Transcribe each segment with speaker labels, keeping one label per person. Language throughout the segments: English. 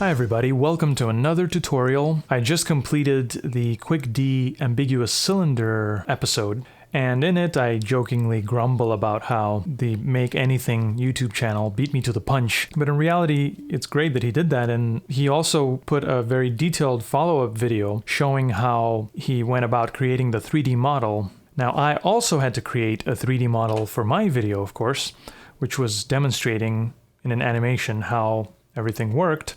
Speaker 1: Hi everybody, welcome to another tutorial. I just completed the Quick D Ambiguous Cylinder episode, and in it I jokingly grumble about how the Make Anything YouTube channel beat me to the punch. But in reality, it's great that he did that, and he also put a very detailed follow-up video showing how he went about creating the 3D model. Now, I also had to create a 3D model for my video, of course, which was demonstrating in an animation how everything worked.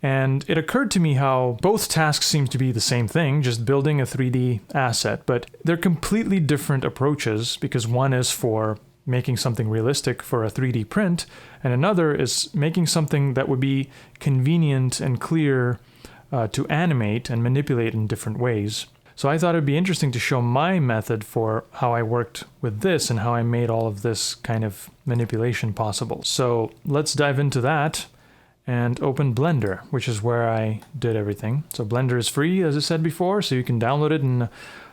Speaker 1: And it occurred to me how both tasks seem to be the same thing, just building a 3D asset, but they're completely different approaches because one is for making something realistic for a 3D print, and another is making something that would be convenient and clear to animate and manipulate in different ways. So I thought it'd be interesting to show my method for how I worked with this and how I made all of this kind of manipulation possible. So let's dive into that and open Blender, which is where I did everything. So Blender is free, as I said before, so you can download it and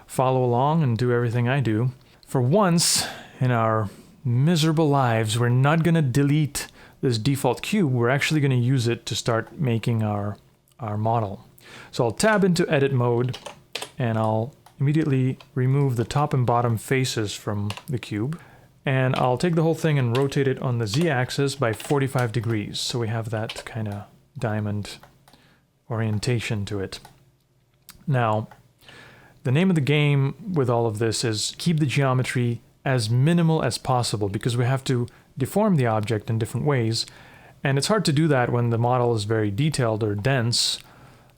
Speaker 1: follow along and do everything I do. For once in our miserable lives, we're not gonna delete this default cube, we're actually gonna use it to start making our model. So I'll tab into edit mode, and I'll immediately remove the top and bottom faces from the cube. And I'll take the whole thing and rotate it on the z-axis by 45 degrees. So we have that kind of diamond orientation to it. Now, the name of the game with all of this is keep the geometry as minimal as possible because we have to deform the object in different ways. And it's hard to do that when the model is very detailed or dense.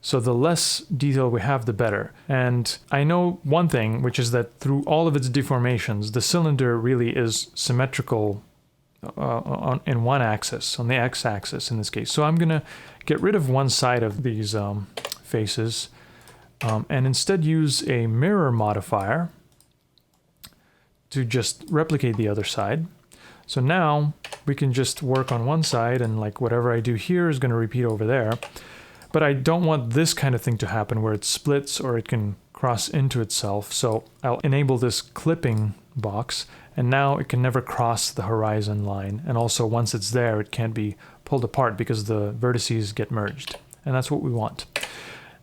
Speaker 1: So the less detail we have, the better. And I know one thing, which is that through all of its deformations, the cylinder really is symmetrical in one axis, on the x-axis in this case. So I'm gonna get rid of one side of these faces and instead use a mirror modifier to just replicate the other side. So now we can just work on one side and like whatever I do here is gonna repeat over there. But I don't want this kind of thing to happen where it splits or it can cross into itself. So I'll enable this clipping box, and now it can never cross the horizon line. And also once it's there, it can't be pulled apart because the vertices get merged. And that's what we want.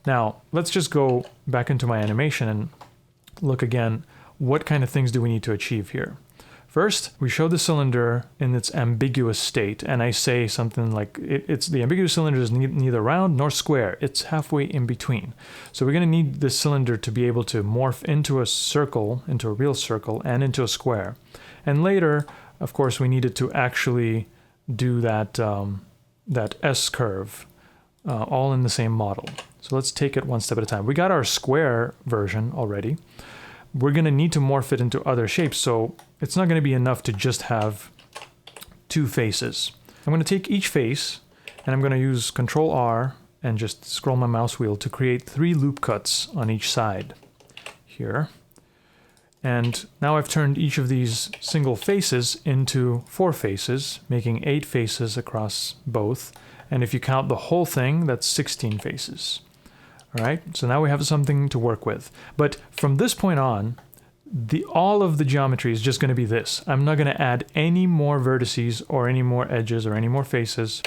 Speaker 1: Now, let's just go back into my animation and look again, what kind of things do we need to achieve here? First, we show the cylinder in its ambiguous state, and I say something like, it's the ambiguous cylinder is neither round nor square, it's halfway in between. So we're going to need this cylinder to be able to morph into a circle, into a real circle, and into a square. And later, of course, we need it to actually do that, that S-curve, all in the same model. So let's take it one step at a time. We got our square version already. We're going to need to morph it into other shapes, so it's not going to be enough to just have two faces. I'm going to take each face, and I'm going to use Ctrl-R and just scroll my mouse wheel to create 3 loop cuts on each side here. And now I've turned each of these single faces into 4 faces, making 8 faces across both. And if you count the whole thing, that's 16 faces. All right, so now we have something to work with. But from this point on, all of the geometry is just going to be this. I'm not going to add any more vertices or any more edges or any more faces.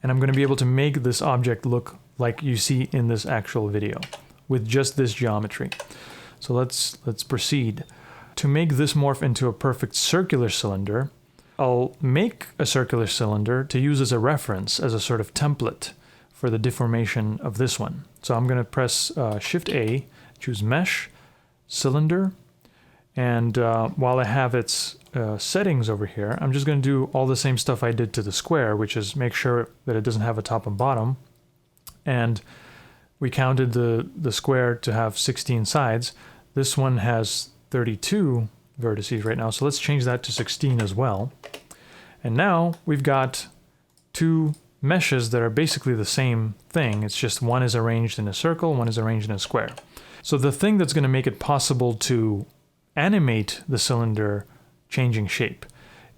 Speaker 1: And I'm going to be able to make this object look like you see in this actual video with just this geometry. So let's proceed. To make this morph into a perfect circular cylinder, I'll make a circular cylinder to use as a reference, as a sort of template for the deformation of this one. So I'm going to press Shift-A, choose Mesh, Cylinder, and while I have its settings over here, I'm just going to do all the same stuff I did to the square, which is make sure that it doesn't have a top and bottom. And we counted the square to have 16 sides. This one has 32 vertices right now, so let's change that to 16 as well. And now we've got 2 meshes that are basically the same thing. It's just one is arranged in a circle, one is arranged in a square. So the thing that's going to make it possible to animate the cylinder changing shape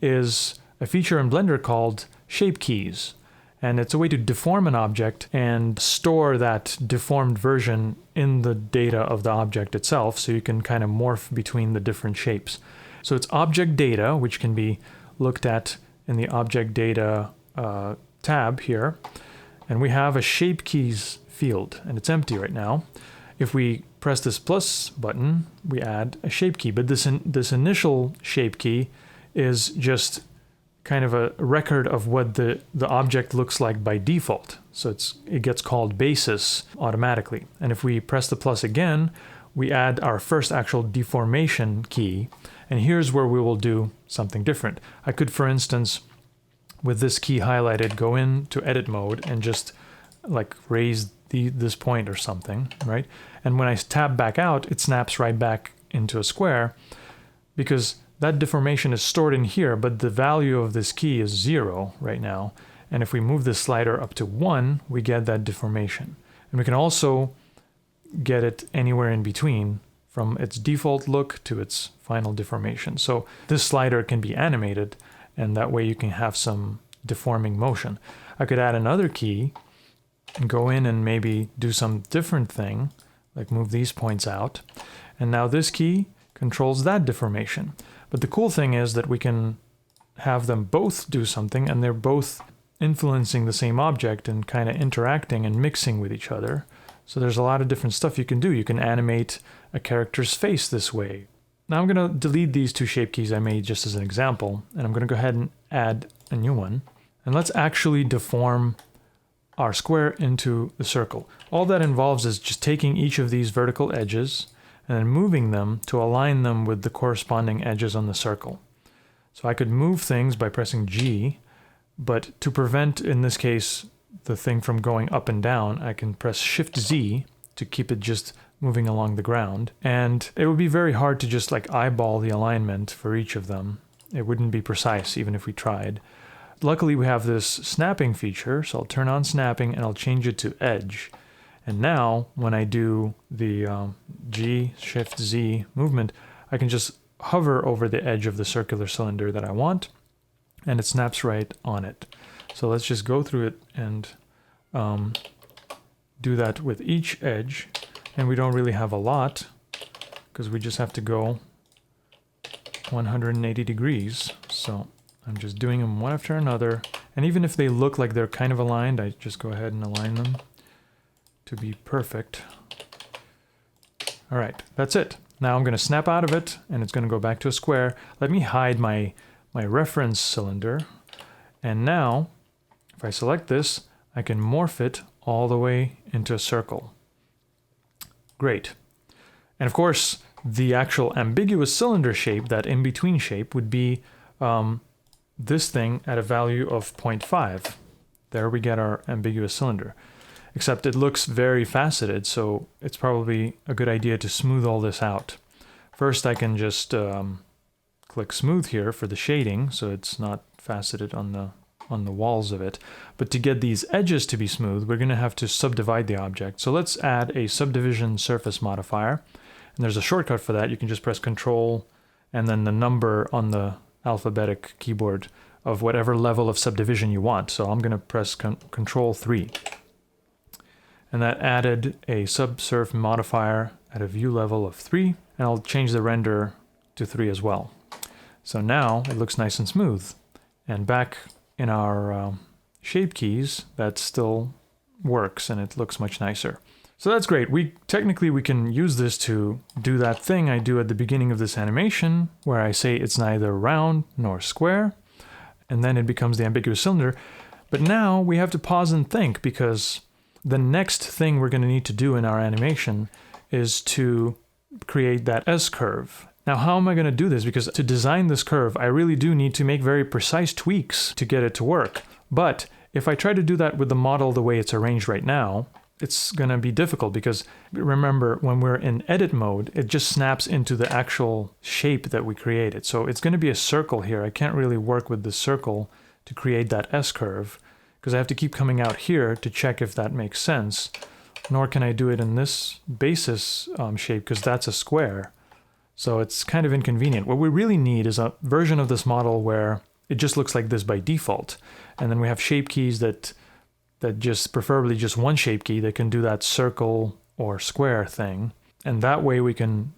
Speaker 1: is a feature in Blender called shape keys. And it's a way to deform an object and store that deformed version in the data of the object itself, so you can kind of morph between the different shapes. So it's object data, which can be looked at in the object data tab here. And we have a shape keys field, and it's empty right now. If we press this plus button, we add a shape key. But this initial shape key is just kind of a record of what the object looks like by default. So it gets called basis automatically. And if we press the plus again, we add our first actual deformation key. And here's where we will do something different. I could, for instance, with this key highlighted, go into edit mode and just like raise this point or something, right? And when I tab back out, it snaps right back into a square because that deformation is stored in here, but the value of this key is 0 right now. And if we move this slider up to 1, we get that deformation. And we can also get it anywhere in between from its default look to its final deformation. So this slider can be animated, and that way you can have some deforming motion. I could add another key and go in and maybe do some different thing, like move these points out. And now this key controls that deformation. But the cool thing is that we can have them both do something, and they're both influencing the same object and kind of interacting and mixing with each other. So there's a lot of different stuff you can do. You can animate a character's face this way. Now I'm going to delete these two shape keys I made just as an example, and I'm going to go ahead and add a new one. And let's actually deform our square into the circle. All that involves is just taking each of these vertical edges and then moving them to align them with the corresponding edges on the circle. So I could move things by pressing G, but to prevent, in this case, the thing from going up and down, I can press Shift-Z to keep it just moving along the ground. And it would be very hard to just like eyeball the alignment for each of them. It wouldn't be precise even if we tried. Luckily we have this snapping feature, so I'll turn on snapping and I'll change it to edge. And now when I do the G, Shift, Z movement, I can just hover over the edge of the circular cylinder that I want, and it snaps right on it. So let's just go through it and do that with each edge. And we don't really have a lot because we just have to go 180 degrees. So I'm just doing them one after another. And even if they look like they're kind of aligned, I just go ahead and align them to be perfect. All right, that's it. Now I'm going to snap out of it and it's going to go back to a square. Let me hide my reference cylinder. And now if I select this, I can morph it all the way into a circle. Great. And of course, the actual ambiguous cylinder shape, that in-between shape, would be this thing at a value of 0.5. There we get our ambiguous cylinder. Except it looks very faceted, so it's probably a good idea to smooth all this out. First, I can just click smooth here for the shading, so it's not faceted on the walls of it. But to get these edges to be smooth, we're going to have to subdivide the object. So let's add a subdivision surface modifier. And there's a shortcut for that. You can just press Control and then the number on the alphabetic keyboard of whatever level of subdivision you want. So I'm going to press Control 3. And that added a subsurf modifier at a view level of 3. And I'll change the render to 3 as well. So now it looks nice and smooth. And back in our shape keys, that still works and it looks much nicer. So that's great. Technically we can use this to do that thing I do at the beginning of this animation where I say it's neither round nor square, and then it becomes the ambiguous cylinder. But now we have to pause and think, because the next thing we're going to need to do in our animation is to create that S-curve. Now, how am I going to do this? Because to design this curve, I really do need to make very precise tweaks to get it to work. But if I try to do that with the model the way it's arranged right now, it's going to be difficult because remember, when we're in edit mode, it just snaps into the actual shape that we created. So it's going to be a circle here. I can't really work with the circle to create that S-curve because I have to keep coming out here to check if that makes sense. Nor can I do it in this basis shape because that's a square. So it's kind of inconvenient. What we really need is a version of this model where it just looks like this by default. And then we have shape keys that just, preferably just one shape key that can do that circle or square thing. And that way we can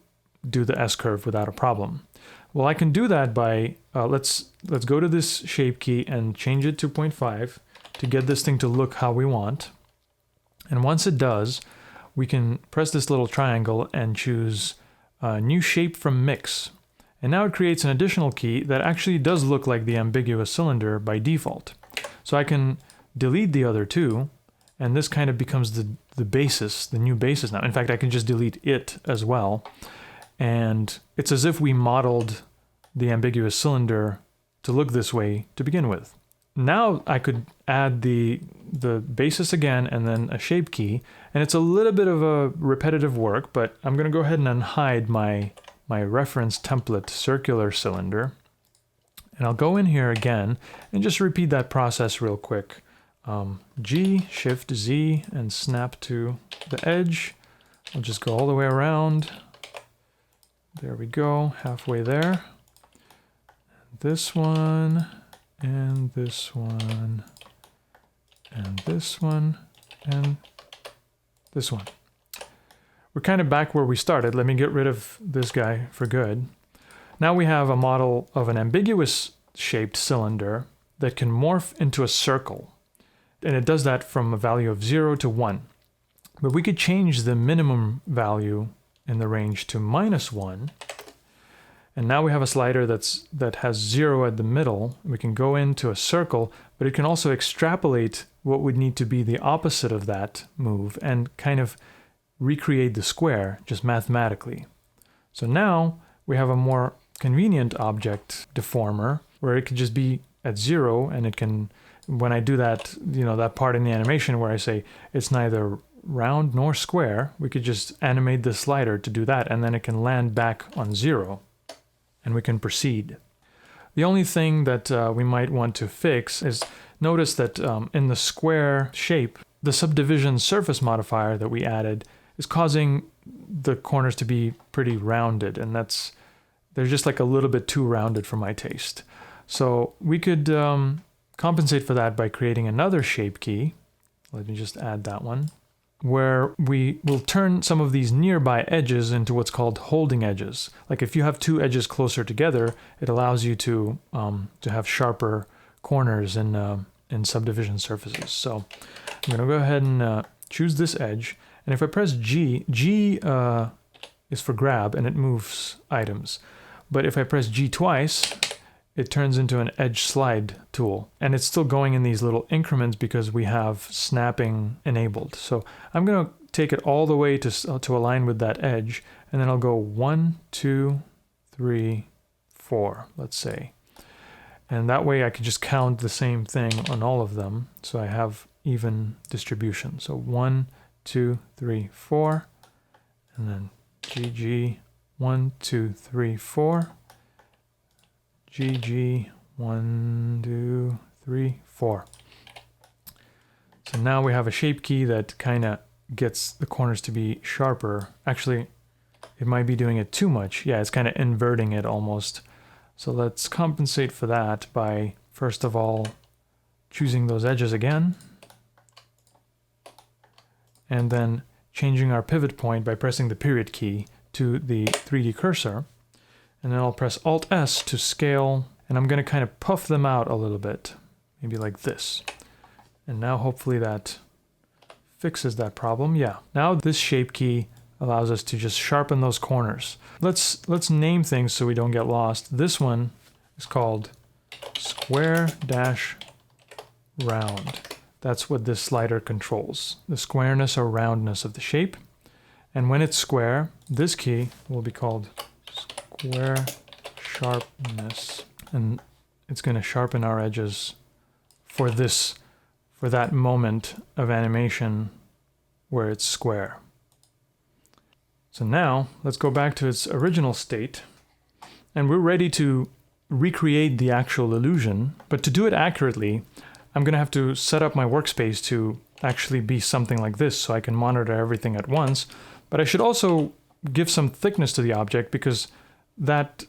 Speaker 1: do the S-curve without a problem. Well, I can do that by, let's go to this shape key and change it to 0.5 to get this thing to look how we want. And once it does, we can press this little triangle and choose New Shape from Mix. And now it creates an additional key that actually does look like the ambiguous cylinder by default. So I can delete the other two, and this kind of becomes the basis, the new basis now. In fact, I can just delete it as well. And it's as if we modeled the ambiguous cylinder to look this way to begin with. Now I could add the basis again and then a shape key, and it's a little bit of a repetitive work, but I'm going to go ahead and unhide my reference template circular cylinder. And I'll go in here again and just repeat that process real quick. G, Shift Z, and snap to the edge. I'll just go all the way around. There we go, halfway there. This one, and this one, and this one, and this one. We're kind of back where we started. Let me get rid of this guy for good. Now we have a model of an ambiguous shaped cylinder that can morph into a circle. And it does that from a value of 0 to 1. But we could change the minimum value in the range to -1. And now we have a slider that has 0 at the middle. We can go into a circle, but it can also extrapolate what would need to be the opposite of that move and kind of recreate the square just mathematically. So now we have a more convenient object deformer where it can just be at 0, and it can, when I do that, that part in the animation where I say it's neither round nor square, we could just animate the slider to do that, and then it can land back on 0, and we can proceed. The only thing that we might want to fix is notice that in the square shape, the subdivision surface modifier that we added is causing the corners to be pretty rounded, and they're just like a little bit too rounded for my taste. So we could compensate for that by creating another shape key. Let me just add that one, where we will turn some of these nearby edges into what's called holding edges. Like if you have two edges closer together, it allows you to have sharper corners in subdivision surfaces. So I'm going to go ahead and choose this edge. And if I press G, G is for grab and it moves items. But if I press G twice, it turns into an edge slide tool. And it's still going in these little increments because we have snapping enabled. So I'm going to take it all the way to align with that edge. And then I'll go 1, 2, 3, 4, let's say. And that way I can just count the same thing on all of them. So I have even distribution. So 1, 2, 3, 4. And then GG, 1, 2, 3, 4. GG, 1, 2, 3, 4. So now we have a shape key that kind of gets the corners to be sharper. Actually, it might be doing it too much. Yeah, it's kind of inverting it almost. So let's compensate for that by, first of all, choosing those edges again. And then changing our pivot point by pressing the period key to the 3D cursor. And then I'll press Alt-S to scale, and I'm going to kind of puff them out a little bit, maybe like this. And now hopefully that fixes that problem. Yeah, now this shape key allows us to just sharpen those corners. Let's name things so we don't get lost. This one is called square-round. That's what this slider controls, the squareness or roundness of the shape. And when it's square, this key will be called square sharpness, and it's going to sharpen our edges for that moment of animation where it's square. So now let's go back to its original state, and we're ready to recreate the actual illusion. But to do it accurately, I'm going to have to set up my workspace to actually be something like this so I can monitor everything at once. But I should also give some thickness to the object, because that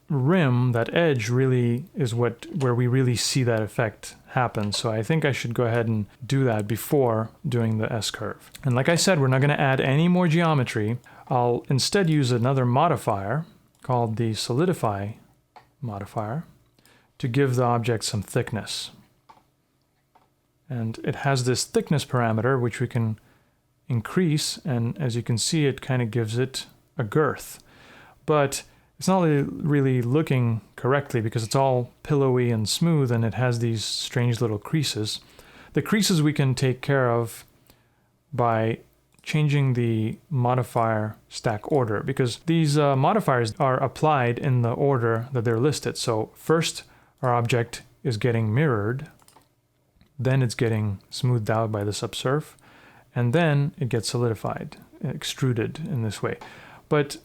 Speaker 1: rim, that edge, really is where we really see that effect happen. So I think I should go ahead and do that before doing the S-curve. And like I said, we're not going to add any more geometry. I'll instead use another modifier called the solidify modifier to give the object some thickness. And it has this thickness parameter, which we can increase. And as you can see, it kind of gives it a girth. But it's not really looking correctly because it's all pillowy and smooth and it has these strange little creases. The creases we can take care of by changing the modifier stack order, because these modifiers are applied in the order that they're listed. So first our object is getting mirrored, then it's getting smoothed out by the subsurf, and then it gets solidified, extruded in this way. But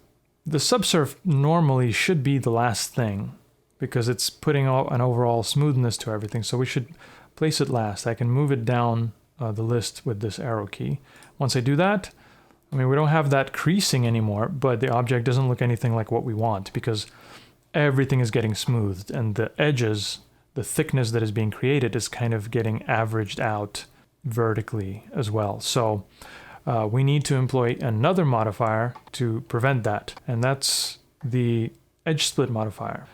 Speaker 1: the subsurf normally should be the last thing because it's putting an overall smoothness to everything. So we should place it last. I can move it down the list with this arrow key. Once I do that, I mean, we don't have that creasing anymore, but the object doesn't look anything like what we want because everything is getting smoothed and the edges, the thickness that is being created is kind of getting averaged out vertically as well. So we need to employ another modifier to prevent that, and that's the edge split modifier.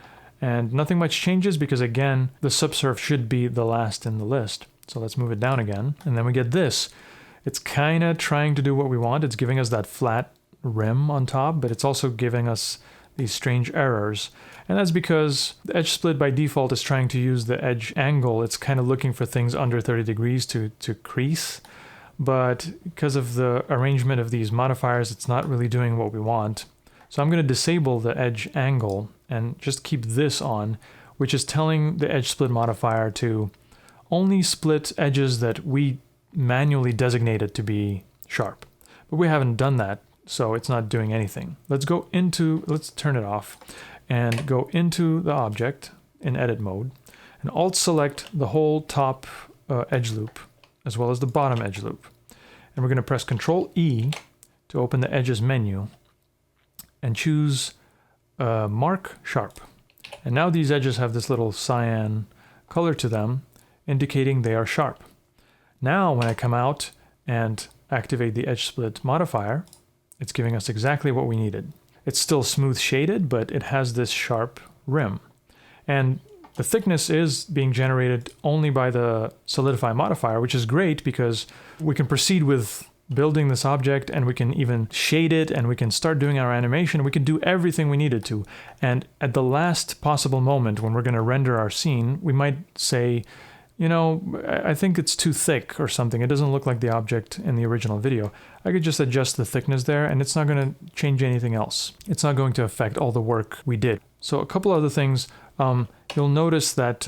Speaker 1: And nothing much changes because, again, the subsurf should be the last in the list. So let's move it down again, and then we get this. It's kind of trying to do what we want. It's giving us that flat rim on top, but it's also giving us these strange errors. And that's because the edge split by default is trying to use the edge angle. It's kind of looking for things under 30 degrees to crease. But because of the arrangement of these modifiers, it's not really doing what we want. So I'm going to disable the edge angle and just keep this on, which is telling the edge split modifier to only split edges that we manually designated to be sharp. But we haven't done that, so it's not doing anything. Let's turn it off and go into the object in edit mode and alt select the whole top edge loop as well as the bottom edge loop. And we're going to press Ctrl E to open the edges menu and choose mark sharp. And now these edges have this little cyan color to them, indicating they are sharp. Now when I come out and activate the edge split modifier, it's giving us exactly what we needed. It's still smooth shaded, but it has this sharp rim. And the thickness is being generated only by the solidify modifier, which is great because we can proceed with building this object and we can even shade it and we can start doing our animation. We can do everything we needed to. And at the last possible moment when we're going to render our scene, we might say, you know, I think it's too thick or something. It doesn't look like the object in the original video. I could just adjust the thickness there and it's not going to change anything else. It's not going to affect all the work we did. So a couple other things. You'll notice that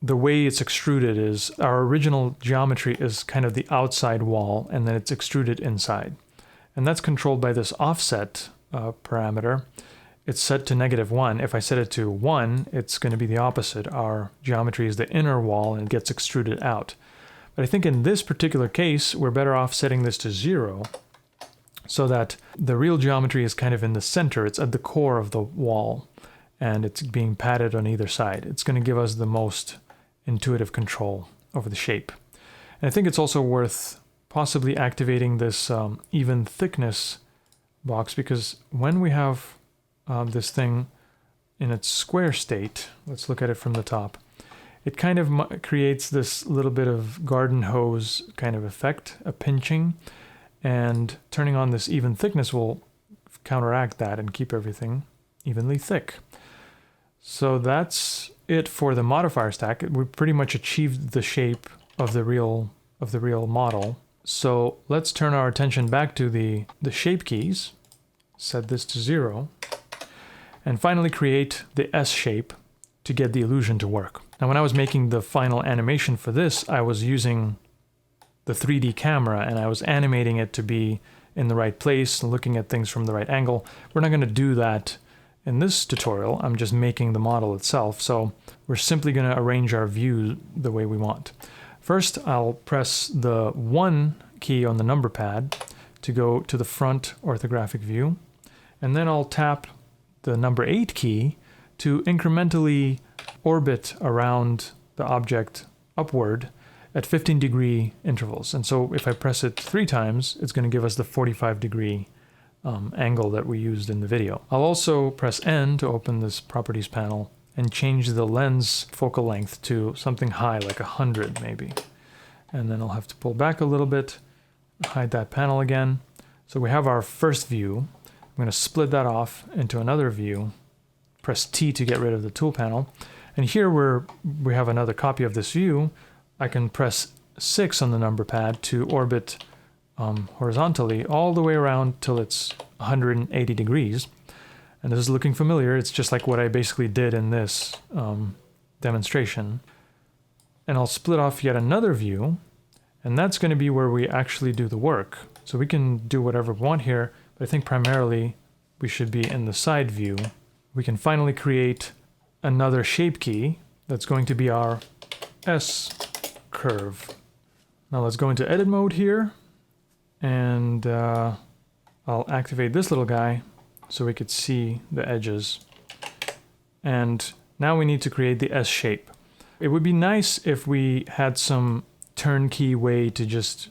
Speaker 1: the way it's extruded is our original geometry is kind of the outside wall and then it's extruded inside. And that's controlled by this offset parameter. It's set to -1. If I set it to 1, it's going to be the opposite. Our geometry is the inner wall and it gets extruded out. But I think in this particular case, we're better off setting this to 0 so that the real geometry is kind of in the center. It's at the core of the wall and it's being padded on either side. It's going to give us the most intuitive control over the shape. And I think it's also worth possibly activating this even thickness box because when we have this thing in its square state, let's look at it from the top, it kind of creates this little bit of garden hose kind of effect, a pinching, and turning on this even thickness will counteract that and keep everything evenly thick. So that's it for the modifier stack. We pretty much achieved the shape of the real model. So let's turn our attention back to the shape keys, set this to 0, and finally create the S shape to get the illusion to work. Now when I was making the final animation for this, I was using the 3D camera and I was animating it to be in the right place, looking at things from the right angle. We're not going to do that in this tutorial. I'm just making the model itself, so we're simply going to arrange our view the way we want. First, I'll press the 1 key on the number pad to go to the front orthographic view, and then I'll tap the number 8 key to incrementally orbit around the object upward at 15-degree intervals. And so if I press it 3 times, it's going to give us the 45-degree angle that we used in the video. I'll also press N to open this properties panel and change the lens focal length to something high, like 100 maybe. and then I'll have to pull back a little bit, hide that panel again. So we have our first view. I'm going to split that off into another view, press T to get rid of the tool panel. And here we have another copy of this view. I can press 6 on the number pad to orbit horizontally all the way around till it's 180 degrees. And this is looking familiar. It's just like what I basically did in this demonstration. And I'll split off yet another view, and that's going to be where we actually do the work. So we can do whatever we want here, but I think primarily we should be in the side view. We can finally create another shape key that's going to be our S curve. Now let's go into edit mode here, and I'll activate this little guy so we could see the edges. And now we need to create the S shape. It would be nice if we had some turnkey way to just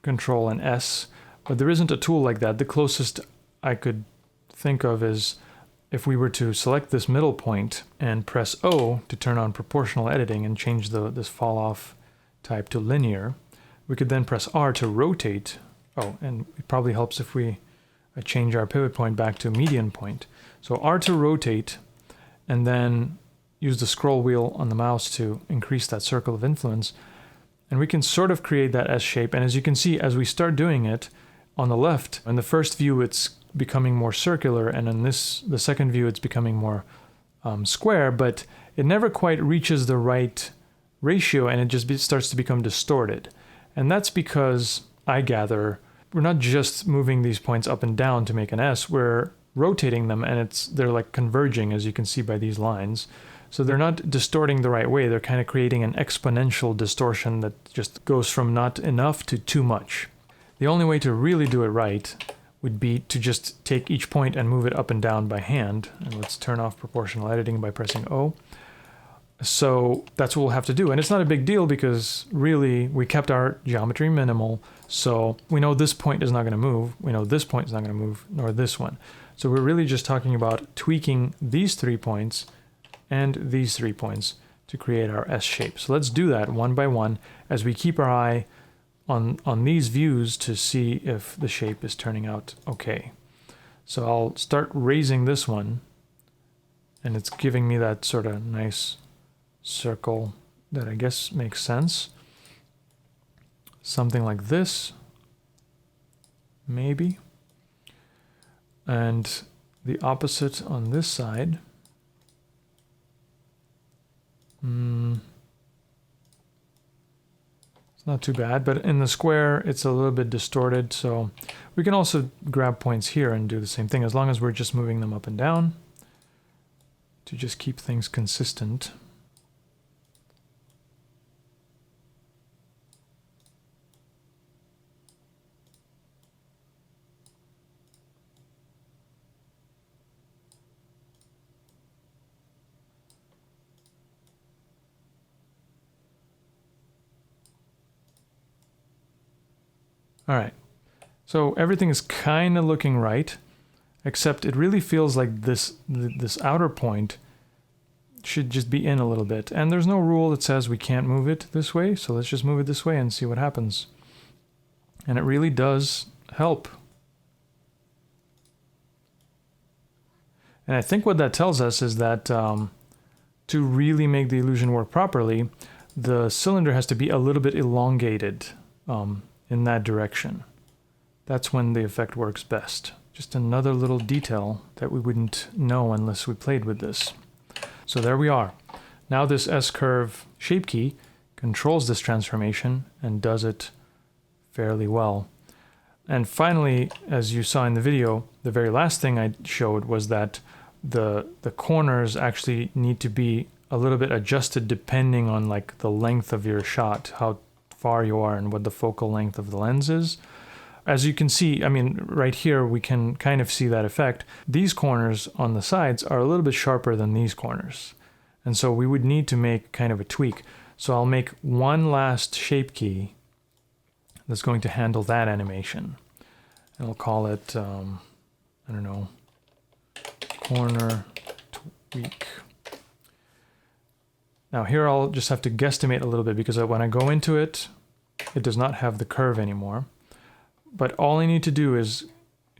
Speaker 1: control an S, but there isn't a tool like that. The closest I could think of is if we were to select this middle point and press O to turn on proportional editing and change this fall off type to linear. We could then press R to rotate. Oh, and it probably helps if we change our pivot point back to median point. So R to rotate, and then use the scroll wheel on the mouse to increase that circle of influence. And we can sort of create that S shape. And as you can see, as we start doing it on the left, in the first view, it's becoming more circular. And in the second view, it's becoming more square, but it never quite reaches the right ratio, and it just starts to become distorted. And that's because, I gather, we're not just moving these points up and down to make an S, we're rotating them, and they're like converging, as you can see by these lines. So they're not distorting the right way. They're kind of creating an exponential distortion that just goes from not enough to too much. The only way to really do it right would be to just take each point and move it up and down by hand. And let's turn off proportional editing by pressing O. So that's what we'll have to do. And it's not a big deal because really we kept our geometry minimal. So we know this point is not going to move. We know this point is not going to move, nor this one. So we're really just talking about tweaking these 3 points and these 3 points to create our S shape. So let's do that one by one as we keep our eye on these views to see if the shape is turning out okay. So I'll start raising this one, and it's giving me that sort of nice circle that I guess makes sense. Something like this, maybe. And the opposite on this side. It's not too bad, but in the square it's a little bit distorted, so we can also grab points here and do the same thing as long as we're just moving them up and down to just keep things consistent. All right, so everything is kind of looking right, except it really feels like this outer point should just be in a little bit. And there's no rule that says we can't move it this way, so let's just move it this way and see what happens. And it really does help. And I think what that tells us is that to really make the illusion work properly, the cylinder has to be a little bit elongated in that direction. That's when the effect works best. Just another little detail that we wouldn't know unless we played with this. So there we are. Now this S-curve shape key controls this transformation and does it fairly well. And finally, as you saw in the video, the very last thing I showed was that the corners actually need to be a little bit adjusted depending on like the length of your shot, how far you are and what the focal length of the lens is. As you can see, I mean, right here we can kind of see that effect. These corners on the sides are a little bit sharper than these corners. And so we would need to make kind of a tweak. So I'll make one last shape key that's going to handle that animation. And I'll call it, I don't know, corner tweak. Now here I'll just have to guesstimate a little bit because when I go into it, it does not have the curve anymore. But all I need to do is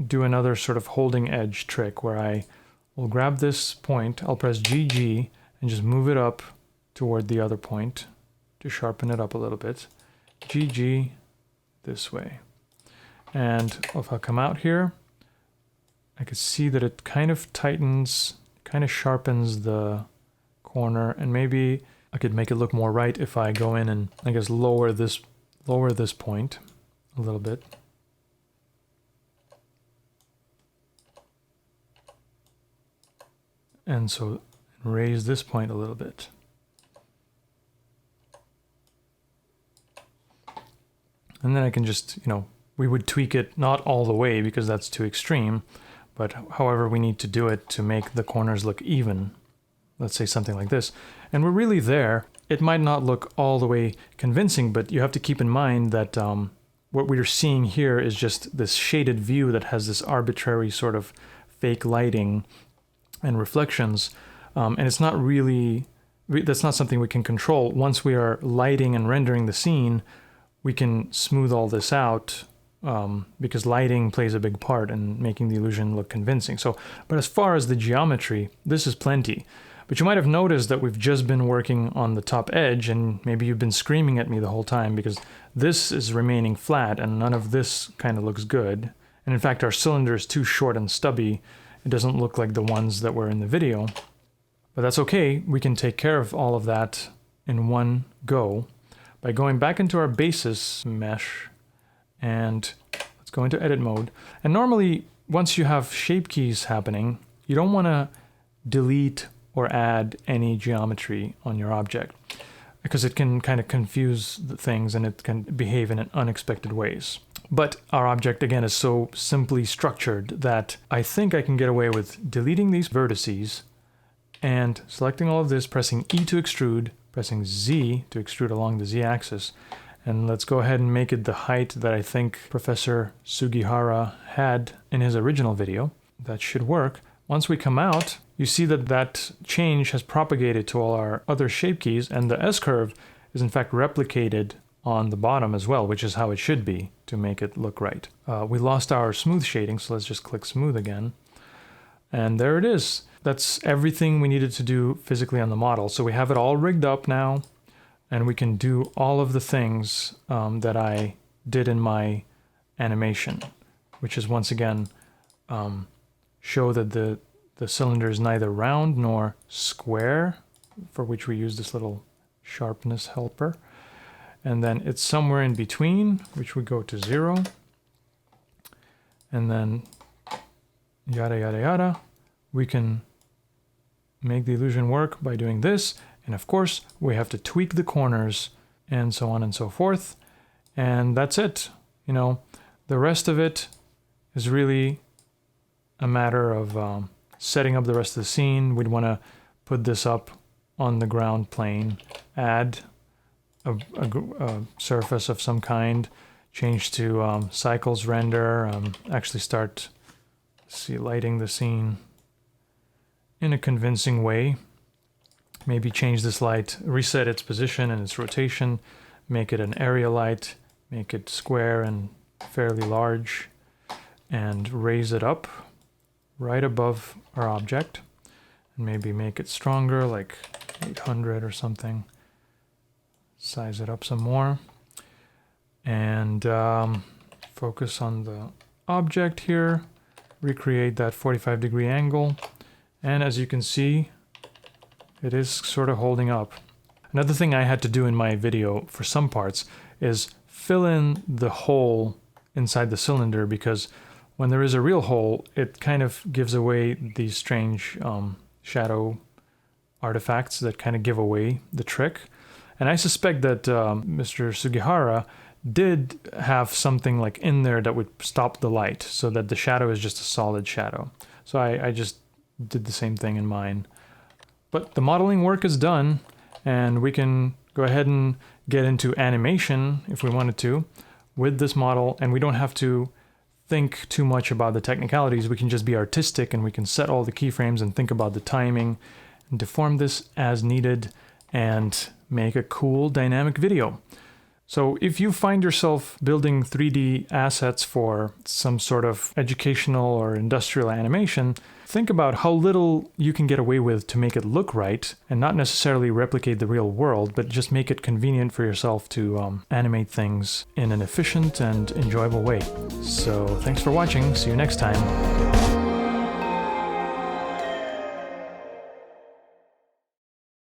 Speaker 1: do another sort of holding edge trick where I will grab this point, I'll press GG and just move it up toward the other point to sharpen it up a little bit. GG this way. And if I come out here, I can see that it kind of tightens, kind of sharpens the corner, and maybe I could make it look more right if I go in and I guess lower this point a little bit. And so raise this point a little bit. And then I can just, we would tweak it not all the way because that's too extreme, but however we need to do it to make the corners look even. Let's say something like this. And we're really there. It might not look all the way convincing, but you have to keep in mind that what we're seeing here is just this shaded view that has this arbitrary sort of fake lighting and reflections. And it's not really, that's not something we can control. Once we are lighting and rendering the scene, we can smooth all this out because lighting plays a big part in making the illusion look convincing. So, but as far as the geometry, this is plenty. But you might have noticed that we've just been working on the top edge, and maybe you've been screaming at me the whole time because this is remaining flat and none of this kind of looks good. And in fact, our cylinder is too short and stubby. It doesn't look like the ones that were in the video. But that's okay. We can take care of all of that in one go by going back into our basis mesh, and let's go into edit mode. And normally, once you have shape keys happening, you don't want to delete or add any geometry on your object because it can kind of confuse the things and it can behave in unexpected ways. But our object, again, is so simply structured that I think I can get away with deleting these vertices and selecting all of this, pressing E to extrude, pressing Z to extrude along the Z-axis. And let's go ahead and make it the height that I think Professor Sugihara had in his original video. That should work. Once we come out, you see that that change has propagated to all our other shape keys, and the S-curve is in fact replicated on the bottom as well, which is how it should be to make it look right. We lost our smooth shading, so let's just click smooth again. And there it is. That's everything we needed to do physically on the model. So we have it all rigged up now, and we can do all of the things that I did in my animation, which is once again show that the cylinder is neither round nor square, for which we use this little sharpness helper. And then it's somewhere in between, which we go to 0. And then yada, yada, yada. We can make the illusion work by doing this. And of course, we have to tweak the corners and so on and so forth. And that's it. The rest of it is really a matter of setting up the rest of the scene. We'd want to put this up on the ground plane, add a surface of some kind, change to cycles render, actually start lighting the scene in a convincing way. Maybe change this light, reset its position and its rotation, make it an area light, make it square and fairly large, and raise it up right above our object, and maybe make it stronger, like 800 or something. Size it up some more, and focus on the object here, recreate that 45-degree angle, and as you can see, it is sort of holding up. Another thing I had to do in my video for some parts is fill in the hole inside the cylinder, because when there is a real hole, it kind of gives away these strange shadow artifacts that kind of give away the trick. And I suspect that Mr. Sugihara did have something like in there that would stop the light so that the shadow is just a solid shadow. So I just did the same thing in mine. But the modeling work is done, and we can go ahead and get into animation if we wanted to with this model, and we don't have to think too much about the technicalities. We can just be artistic, and we can set all the keyframes and think about the timing and deform this as needed and make a cool dynamic video. So if you find yourself building 3D assets for some sort of educational or industrial animation, think about how little you can get away with to make it look right and not necessarily replicate the real world, but just make it convenient for yourself to animate things in an efficient and enjoyable way. So thanks for watching. See you next time.